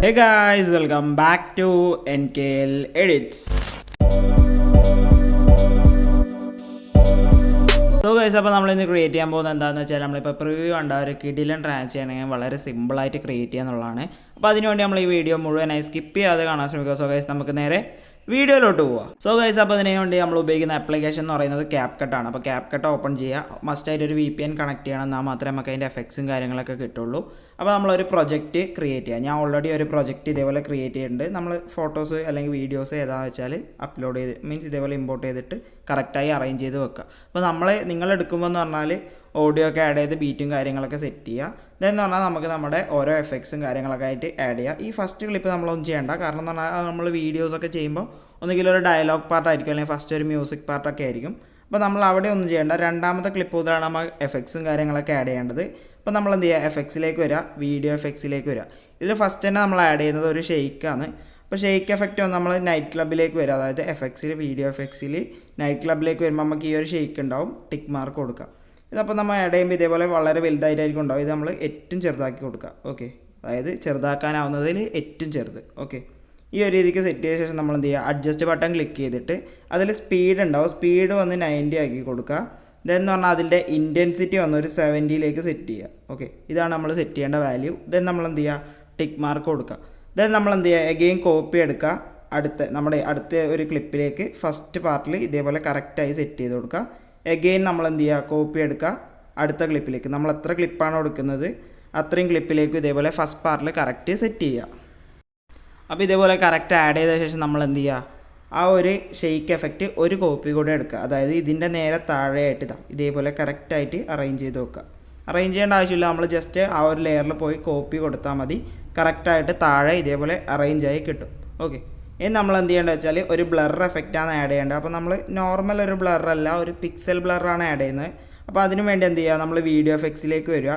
Hey guys, welcome back to NKL Edits. So guys, അപ്പോൾ നമ്മൾ ഇന്ന് ക്രിയേറ്റ് ചെയ്യാൻ പോകുന്നത് എന്താണെന്ന് വെച്ചാൽ നമ്മളിപ്പോൾ പ്രിവ്യൂ കണ്ട ഒരു കിടിലൻ ട്രാൻസ് ചെയ്യണമെങ്കിൽ വളരെ സിമ്പിളായിട്ട് ക്രിയേറ്റ് ചെയ്യുക എന്നുള്ളതാണ്. അപ്പോൾ അതിനുവേണ്ടി നമ്മൾ ഈ വീഡിയോ മുഴുവനായി സ്കിപ്പ് ചെയ്യാതെ കാണാൻ ശ്രമിക്കുക. സോ ഗൈസ് നമുക്ക് നേരെ വീഡിയോയിലോട്ട് പോവാം. സോ ഗൈസ് അപ്പോൾ അതിനു വേണ്ടി നമ്മൾ ഉപയോഗിക്കുന്ന ആപ്ലിക്കേഷൻ എന്ന് പറയുന്നത് Capcut ആണ്. അപ്പോൾ Capcut ഓപ്പൺ ചെയ്യുക, മസ്റ്റായിട്ട് ഒരു VPN കണക്ട് ചെയ്യണം, എന്നാൽ മാത്രമേ നമുക്ക് അതിൻ്റെ എഫക്ട്സും കാര്യങ്ങളൊക്കെ കിട്ടുള്ളൂ. അപ്പോൾ നമ്മളൊരു പ്രൊജക്റ്റ് ക്രിയേറ്റ് ചെയ്യുക. ഞാൻ ഓൾറെഡി ഒരു പ്രൊജക്റ്റ് ഇതേപോലെ ക്രിയേറ്റ് ചെയ്തിട്ടുണ്ട്. നമ്മൾ ഫോട്ടോസ് അല്ലെങ്കിൽ വീഡിയോസ് ഏതാണെന്ന് വെച്ചാൽ അപ്ലോഡ് ചെയ്ത് മീൻസ് ഇതേപോലെ ഇമ്പോർട്ട് ചെയ്തിട്ട് കറക്റ്റായി അറേഞ്ച് ചെയ്ത് വെക്കുക. അപ്പോൾ നിങ്ങൾ എടുക്കുമ്പോൾ എന്ന് പറഞ്ഞാൽ ഓഡിയോ ഒക്കെ ആഡ് ചെയ്ത് ബീറ്റും കാര്യങ്ങളൊക്കെ സെറ്റ് ചെയ്യുക. ഇതെന്ന് പറഞ്ഞാൽ നമുക്ക് നമ്മുടെ ഓരോ എഫക്ട്സും കാര്യങ്ങളൊക്കെ ആയിട്ട് ആഡ് ചെയ്യുക. ഈ ഫസ്റ്റ് ക്ലിപ്പ് നമ്മളൊന്നും ചെയ്യേണ്ട, കാരണം എന്ന് പറഞ്ഞാൽ നമ്മൾ വീഡിയോസൊക്കെ ചെയ്യുമ്പോൾ ഒന്നുകിൽ ഒരു ഡയലോഗ് പാർട്ടായിരിക്കും, അല്ലെങ്കിൽ ഫസ്റ്റ് ഒരു മ്യൂസിക് പാർട്ടൊക്കെ ആയിരിക്കും. അപ്പോൾ നമ്മൾ അവിടെ ഒന്നും ചെയ്യേണ്ട. രണ്ടാമത്തെ ക്ലിപ്പ് മുതലാണ് നമ്മൾ എഫക്ട്സും കാര്യങ്ങളൊക്കെ ആഡ് ചെയ്യേണ്ടത്. അപ്പോൾ നമ്മൾ എന്ത് ചെയ്യുക, എഫക്ട്സിലേക്ക് വരിക, വീഡിയോ എഫക്ട്സിലേക്ക് വരിക. ഇതിൽ ഫസ്റ്റ് തന്നെ നമ്മൾ ആഡ് ചെയ്യുന്നത് ഒരു ഷെയ്ക്കാണ്. അപ്പോൾ ഷെയ്ക്ക് എഫക്റ്റ് വന്ന് നമ്മൾ നൈറ്റ് ക്ലബിലേക്ക് വരിക, അതായത് എഫക്ട്സിൽ വീഡിയോ എഫക്ട്സിൽ നൈറ്റ് ക്ലബിലേക്ക് വരുമ്പോൾ നമുക്ക് ഈ ഒരു ഷെയ്ക്ക് ഉണ്ടാവും, ടിക്ക് മാർക്ക് കൊടുക്കുക. ഇതപ്പോൾ നമ്മൾ ആഡ് ചെയ്യുമ്പോൾ ഇതേപോലെ വളരെ വലുതായിട്ടായിരിക്കും ഉണ്ടാവും. ഇത് നമ്മൾ ഏറ്റവും ചെറുതാക്കി കൊടുക്കുക. ഓക്കെ, അതായത് ചെറുതാക്കാനാവുന്നതിൽ ഏറ്റവും ചെറുത്. ഓക്കെ, ഈ ഒരു രീതിക്ക് സെറ്റ് ചെയ്ത ശേഷം നമ്മൾ എന്ത് ചെയ്യുക, അഡ്ജസ്റ്റ് ബട്ടൺ ക്ലിക്ക് ചെയ്തിട്ട് അതിൽ സ്പീഡ് ഉണ്ടാവും, സ്പീഡ് വന്ന് 90 ആക്കി കൊടുക്കുക. ഇതെന്ന് പറഞ്ഞാൽ അതിൻ്റെ ഇൻറ്റൻസിറ്റി വന്ന് ഒരു 70ലേക്ക് സെറ്റ് ചെയ്യുക. ഓക്കെ, ഇതാണ് നമ്മൾ സെറ്റ് ചെയ്യേണ്ട വാല്യൂ. ദെൻ നമ്മൾ എന്ത് ചെയ്യുക, ടിക്ക് മാർക്ക് കൊടുക്കുക. ദെൻ നമ്മൾ എന്ത് ചെയ്യുക, എഗെയിൻ കോപ്പി എടുക്കുക, അടുത്ത ഒരു ക്ലിപ്പിലേക്ക് ഫസ്റ്റ് പാർട്ടിൽ ഇതേപോലെ കറക്റ്റായി സെറ്റ് ചെയ്ത് കൊടുക്കുക. എഗെയിൻ നമ്മൾ എന്ത് ചെയ്യുക, കോപ്പി എടുക്കുക, അടുത്ത ക്ലിപ്പിലേക്ക് നമ്മൾ എത്ര ക്ലിപ്പാണോ എടുക്കുന്നത് അത്രയും ക്ലിപ്പിലേക്ക് ഇതേപോലെ ഫസ്റ്റ് പാർട്ടിൽ കറക്റ്റ് സെറ്റ് ചെയ്യുക. അപ്പോൾ ഇതേപോലെ കറക്റ്റ് ആഡ് ചെയ്ത ശേഷം നമ്മൾ എന്ത് ചെയ്യുക, ആ ഒരു ഷെയ്ക്ക് എഫക്റ്റ് ഒരു കോപ്പി കൂടെ എടുക്കുക, അതായത് ഇതിൻ്റെ നേരെ താഴെയായിട്ട് ഇതേപോലെ കറക്റ്റായിട്ട് അറേഞ്ച് ചെയ്ത് വെക്കുക. അറേഞ്ച് ചെയ്യേണ്ട ആവശ്യമില്ല, നമ്മൾ ജസ്റ്റ് ആ ഒരു ലെയറിൽ പോയി കോപ്പി കൊടുത്താൽ മതി, കറക്റ്റായിട്ട് താഴെ ഇതേപോലെ അറേഞ്ചായി കിട്ടും. ഓക്കെ, ഇനി നമ്മൾ എന്ത് ചെയ്യേണ്ടത് വെച്ചാൽ ഒരു ബ്ലർ എഫക്റ്റാണ് ആഡ് ചെയ്യേണ്ടത്. അപ്പോൾ നമ്മൾ നോർമൽ ഒരു ബ്ലറല്ല, ഒരു പിക്സൽ ബ്ലറാണ് ആഡ് ചെയ്യുന്നത്. അപ്പോൾ അതിനു വേണ്ടി എന്ത് ചെയ്യുക, നമ്മൾ വീഡിയോ എഫക്ട്സിലേക്ക് വരിക.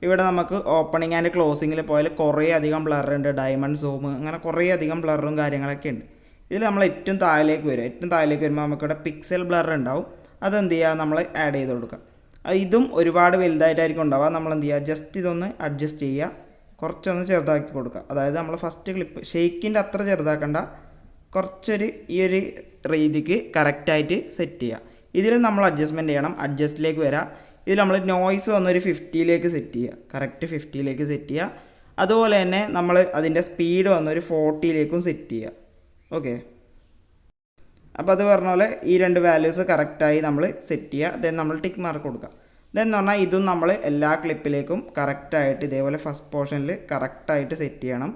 ഇവിടെ നമുക്ക് ഓപ്പണിംഗ് ആൻഡ് ക്ലോസിങ്ങിൽ പോയാൽ കുറേ അധികം ബ്ലറുണ്ട്, ഡയമണ്ട് സൂം, അങ്ങനെ കുറേ അധികം ബ്ലറും കാര്യങ്ങളൊക്കെ ഉണ്ട്. ഇതിൽ നമ്മൾ ഏറ്റവും താഴേക്ക് വരിക. ഏറ്റവും താഴേക്ക് വരുമ്പോൾ നമുക്കിവിടെ പിക്സൽ ബ്ലർ ഉണ്ടാവും, അതെന്ത് ചെയ്യുക, നമ്മൾ ആഡ് ചെയ്ത് കൊടുക്കുക. ഇതും ഒരുപാട് വലുതായിട്ടായിരിക്കും ഉണ്ടാവുക. നമ്മൾ എന്ത് ചെയ്യുക, ജസ്റ്റ് ഇതൊന്ന് അഡ്ജസ്റ്റ് ചെയ്യുക, കുറച്ചൊന്ന് ചെറുതാക്കി കൊടുക്കുക. അതായത് നമ്മൾ ഫസ്റ്റ് ക്ലിപ്പ് ഷെയ്ക്കിൻ്റെ അത്ര ചെറുതാക്കണ്ട, കുറച്ചൊരു ഈ ഒരു രീതിക്ക് കറക്റ്റായിട്ട് സെറ്റ് ചെയ്യുക. ഇതിൽ നമ്മൾ അഡ്ജസ്റ്റ്മെൻറ്റ് ചെയ്യണം. അഡ്ജസ്റ്റിലേക്ക് വരാം. ഇതിൽ നമ്മൾ നോയ്സ് വന്നൊരു 50ലേക്ക് സെറ്റ് ചെയ്യുക, കറക്റ്റ് 50ലേക്ക് സെറ്റ് ചെയ്യുക. അതുപോലെ തന്നെ നമ്മൾ അതിൻ്റെ സ്പീഡ് വന്നൊരു 40ലേക്കും സെറ്റ് ചെയ്യുക. ഓക്കെ, അപ്പോൾ അത് പറഞ്ഞ പോലെ ഈ രണ്ട് വാല്യൂസ് കറക്റ്റായി നമ്മൾ സെറ്റ് ചെയ്യുക. ദെൻ നമ്മൾ ടിക്ക് മാർക്ക് കൊടുക്കുക. ദെൻ എന്ന് പറഞ്ഞാൽ ഇതും നമ്മൾ എല്ലാ ക്ലിപ്പിലേക്കും കറക്റ്റായിട്ട് ഇതേപോലെ ഫസ്റ്റ് പോർഷനിൽ കറക്റ്റായിട്ട് സെറ്റ് ചെയ്യണം.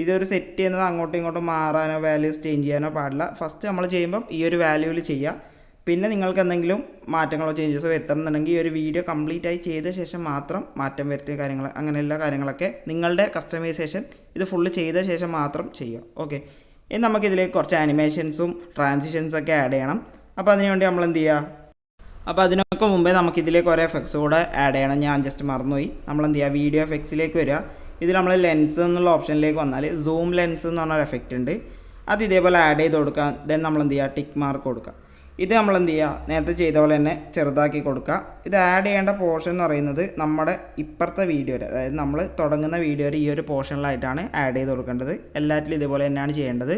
ഇതൊരു സെറ്റ് ചെയ്യുന്നത് അങ്ങോട്ടും ഇങ്ങോട്ടും മാറാനോ വാല്യൂസ് ചേഞ്ച് ചെയ്യാനോ പാടില്ല. ഫസ്റ്റ് നമ്മൾ ചെയ്യുമ്പം ഈ ഒരു വാല്യൂവിൽ ചെയ്യുക. പിന്നെ നിങ്ങൾക്ക് എന്തെങ്കിലും മാറ്റങ്ങളോ ചേഞ്ചസോ വരുത്തണമെന്നുണ്ടെങ്കിൽ ഈ ഒരു വീഡിയോ കംപ്ലീറ്റ് ആയി ചെയ്ത ശേഷം മാത്രം മാറ്റം വരുത്തിയ കാര്യങ്ങൾ, അങ്ങനെ എല്ലാ കാര്യങ്ങളൊക്കെ നിങ്ങളുടെ കസ്റ്റമൈസേഷൻ ഇത് ഫുള്ള് ചെയ്ത ശേഷം മാത്രം ചെയ്യുക. ഓക്കെ, ഇനി നമുക്കിതിലേക്ക് കുറച്ച് ആനിമേഷൻസും ട്രാൻസിഷൻസൊക്കെ ആഡ് ചെയ്യണം. അപ്പോൾ അതിനുവേണ്ടി നമ്മൾ എന്ത് ചെയ്യുക, അപ്പോൾ അതിനൊക്കെ മുമ്പേ നമുക്കിതിലേക്ക് കുറേ എഫക്ട്സ് കൂടെ ആഡ് ചെയ്യണം. ഞാൻ ജസ്റ്റ് മറന്നുപോയി. നമ്മൾ എന്ത് ചെയ്യുക, വീഡിയോ എഫക്ട്സിലേക്ക് വരിക. ഇതിൽ നമ്മൾ ലെൻസ് എന്നുള്ള ഓപ്ഷനിലേക്ക് വന്നാൽ സൂം ലെൻസ് എന്ന് പറഞ്ഞൊരു എഫക്റ്റ് ഉണ്ട്, അത് ഇതേപോലെ ആഡ് ചെയ്ത് കൊടുക്കുക. ദെൻ നമ്മൾ എന്ത് ചെയ്യുക, ടിക്ക് മാർക്ക് കൊടുക്കുക. ഇത് നമ്മൾ എന്ത് ചെയ്യുക, നേരത്തെ ചെയ്ത പോലെ തന്നെ ചെറുതാക്കി കൊടുക്കുക. ഇത് ആഡ് ചെയ്യേണ്ട പോർഷൻ എന്ന് പറയുന്നത് നമ്മുടെ ഇപ്പുറത്തെ വീഡിയോയിൽ, അതായത് നമ്മൾ തുടങ്ങുന്ന വീഡിയോയിൽ ഈ ഒരു പോർഷനിലായിട്ടാണ് ആഡ് ചെയ്ത് കൊടുക്കേണ്ടത്. എല്ലാറ്റിലും ഇതേപോലെ തന്നെയാണ് ചെയ്യേണ്ടത്.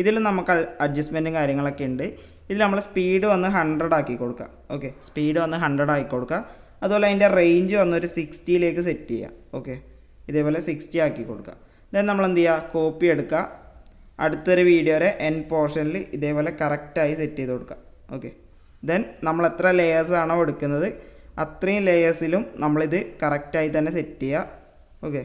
ഇതിൽ നമുക്ക് അഡ്ജസ്റ്റ്മെൻറ്റും കാര്യങ്ങളൊക്കെ ഉണ്ട്. ഇതിൽ നമ്മൾ സ്പീഡ് വന്ന് 100 ആക്കി കൊടുക്കുക. ഓക്കെ, സ്പീഡ് വന്ന് 100 ആക്കി കൊടുക്കുക. അതുപോലെ അതിൻ്റെ റേഞ്ച് വന്നൊരു 60ലേക്ക് സെറ്റ് ചെയ്യുക. ഓക്കെ, ഇതേപോലെ 60 ആക്കി കൊടുക്കുക. ദെൻ നമ്മൾ എന്ത് ചെയ്യുക, കോപ്പി എടുക്കുക, അടുത്തൊരു വീഡിയോയുടെ എൻഡ് പോർഷനിൽ ഇതേപോലെ കറക്റ്റായി സെറ്റ് ചെയ്ത് കൊടുക്കുക. ഓക്കെ, ദെൻ നമ്മൾ എത്ര ലെയേഴ്സാണോ എടുക്കുന്നത് അത്രയും ലെയേഴ്സിലും നമ്മളിത് കറക്റ്റായി തന്നെ സെറ്റ് ചെയ്യുക. ഓക്കെ,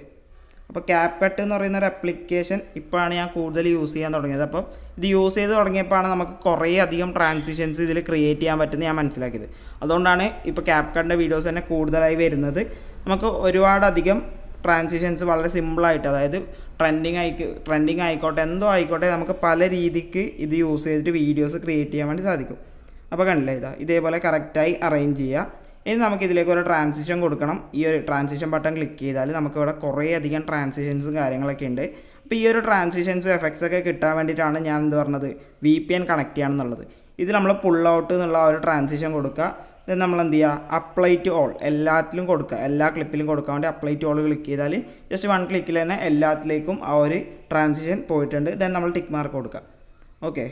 അപ്പോൾ Capcut എന്ന് പറയുന്ന ഒരു ആപ്ലിക്കേഷൻ ഇപ്പോഴാണ് ഞാൻ കൂടുതൽ യൂസ് ചെയ്യാൻ തുടങ്ങിയത്. അപ്പോൾ ഇത് യൂസ് ചെയ്ത് തുടങ്ങിയപ്പോഴാണ് നമുക്ക് കുറേ അധികം ട്രാൻസിഷൻസ് ഇതിൽ ക്രിയേറ്റ് ചെയ്യാൻ പറ്റുന്നത് ഞാൻ മനസ്സിലാക്കിയത്. അതുകൊണ്ടാണ് ഇപ്പോൾ Capcutൻ്റെ വീഡിയോസ് തന്നെ കൂടുതലായി വരുന്നത്. നമുക്ക് ഒരുപാടധികം ട്രാൻസിഷൻസ് വളരെ സിമ്പിളായിട്ട്, അതായത് ട്രെൻഡിങ് ആയിക്കോട്ടെ എന്തോ ആയിക്കോട്ടെ, നമുക്ക് പല രീതിക്ക് ഇത് യൂസ് ചെയ്തിട്ട് വീഡിയോസ് ക്രിയേറ്റ് ചെയ്യാൻ വേണ്ടി സാധിക്കും. അപ്പോൾ കണ്ടില്ലേ, ഇതേപോലെ കറക്റ്റായി അറേഞ്ച് ചെയ്യുക. ഇനി നമുക്കിതിലേക്ക് ഒരു ട്രാൻസിഷൻ കൊടുക്കണം. ഈ ഒരു ട്രാൻസിഷൻ ബട്ടൺ ക്ലിക്ക് ചെയ്താൽ നമുക്കിവിടെ കുറേ അധികം ട്രാൻസിഷൻസും കാര്യങ്ങളൊക്കെ ഉണ്ട്. അപ്പോൾ ഈ ഒരു ട്രാൻസിഷൻസും എഫക്ട്സൊക്കെ കിട്ടാൻ വേണ്ടിയിട്ടാണ് ഞാൻ എന്ത് പറഞ്ഞത്, VPN കണക്ട് ചെയ്യണമെന്നുള്ളത്. ഇത് നമ്മൾ പുൾ ഔട്ട് എന്നുള്ള ഒരു ട്രാൻസിഷൻ കൊടുക്കുക. ദെൻ നമ്മൾ എന്ത് ചെയ്യുക, അപ്ലൈ ടു ഓൾ എല്ലാത്തിലും കൊടുക്കുക, എല്ലാ ക്ലിപ്പിലും കൊടുക്കാൻ വേണ്ടി അപ്ലൈ ടു ഓൾ ക്ലിക്ക് ചെയ്താൽ ജസ്റ്റ് 1 ക്ലിക്കിൽ തന്നെ എല്ലാത്തിലേക്കും ആ ഒരു ട്രാൻസിഷൻ പോയിട്ടുണ്ട്. ദെൻ നമ്മൾ ടിക്ക് മാർക്ക് കൊടുക്കുക. ഓക്കെ,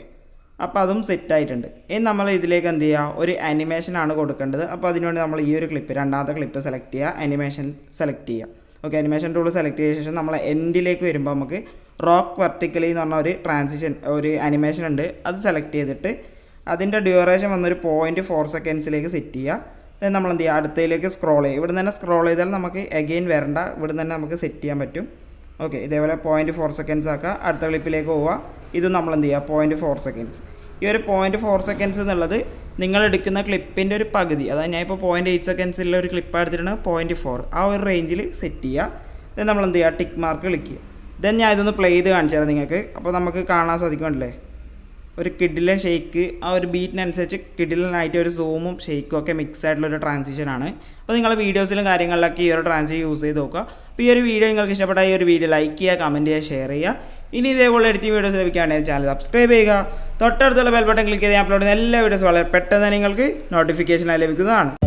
അപ്പോൾ അതും സെറ്റായിട്ടുണ്ട്. ഇനി നമ്മൾ ഇതിലേക്ക് എന്ത് ചെയ്യുക, ഒരു അനിമേഷനാണ് കൊടുക്കേണ്ടത്. അപ്പോൾ അതിനുവേണ്ടി നമ്മൾ ഈ ഒരു ക്ലിപ്പ്, രണ്ടാമത്തെ ക്ലിപ്പ് സെലക്ട് ചെയ്യുക, അനിമേഷൻ സെലക്ട് ചെയ്യുക. ഓക്കെ, അനിമേഷൻ ടൂൾ സെലക്ട് ചെയ്ത ശേഷം നമ്മൾ എൻഡിലേക്ക് വരുമ്പോൾ നമുക്ക് റോക്ക് വെർട്ടിക്കലി എന്ന് പറഞ്ഞ ഒരു ട്രാൻസിഷൻ, ഒരു അനിമേഷൻ ഉണ്ട്, അത് സെലക്ട് ചെയ്തിട്ട് അതിൻ്റെ ഡ്യൂറേഷൻ വന്നൊരു 0.4 സെക്കൻഡ്സിലേക്ക് സെറ്റ് ചെയ്യുക. ദെൻ നമ്മൾ എന്ത് ചെയ്യുക, അടുത്തതിലേക്ക് സ്ക്രോൾ ചെയ്യുക. ഇവിടെ തന്നെ സ്ക്രോൾ ചെയ്താൽ നമുക്ക് എഗെയിൻ വരണ്ട, ഇവിടെ തന്നെ നമുക്ക് സെറ്റ് ചെയ്യാൻ പറ്റും. ഓക്കെ, ഇതേപോലെ 0.4 സെക്കൻഡ്സ് ആക്കുക. അടുത്ത ക്ലിപ്പിലേക്ക് പോവുക. ഇത് നമ്മൾ എന്ത് ചെയ്യുക, 0.4 സെക്കൻഡ്സ്. ഈ ഒരു 0.4 സെക്കൻഡ്സ് എന്നുള്ളത് നിങ്ങൾ എടുക്കുന്ന ക്ലിപ്പിൻ്റെ ഒരു പകുതി, അതായത് ഞാൻ ഇപ്പോൾ 0.8 സെക്കൻഡ്സിലുള്ള ഒരു ക്ലിപ്പ് എടുത്തിട്ടാണ് 0.4 ആ ഒരു റേഞ്ചിൽ സെറ്റ് ചെയ്യുക. ദെൻ നമ്മൾ എന്ത് ചെയ്യുക, ടിക്ക് മാർക്ക് ക്ലിക്ക് ചെയ്യുക. ദെൻ ഞാൻ ഇതൊന്ന് പ്ലേ ചെയ്ത് കാണിച്ചു തരാം നിങ്ങൾക്ക്. അപ്പോൾ നമുക്ക് കാണാൻ സാധിക്കുമല്ലേ, ഒരു കിഡിലൻ ഷെയ്ക്ക്, ആ ഒരു ബീറ്റിനനുസരിച്ച് കിഡിലനായിട്ട് ഒരു സൂമും ഷെയ്ക്കും ഒക്കെ മിക്സ് ആയിട്ടുള്ളൊരു ട്രാൻസിഷനാണ്. അപ്പോൾ നിങ്ങളുടെ വീഡിയോസിലും കാര്യങ്ങളിലൊക്കെ ഈ ഒരു ട്രാൻസിഷൻ യൂസ് ചെയ്ത് നോക്കുക. അപ്പോൾ ഈ ഒരു വീഡിയോ നിങ്ങൾക്ക് ഇഷ്ടപ്പെട്ടാൽ ഈ ഒരു വീഡിയോ ലൈക്ക് ചെയ്യുക, കമൻറ്റ് ചെയ്യുക, ഷെയർ ചെയ്യുക. ഇനി ഇതേപോലെ എഡിറ്റിംഗ് വീഡിയോസ് ലഭിക്കുകയാണെങ്കിൽ ചാനൽ സബ്സ്ക്രൈബ് ചെയ്യുക. തൊട്ടടുത്തുള്ള ബെൽ ബട്ടൺ ക്ലിക്ക് ചെയ്ത് അപ്ലോഡ് ചെയ്യുന്ന എല്ലാ വീഡിയോസും വളരെ പെട്ടെന്ന് നിങ്ങൾക്ക് നോട്ടിഫിക്കേഷനായി ലഭിക്കുന്നതാണ്.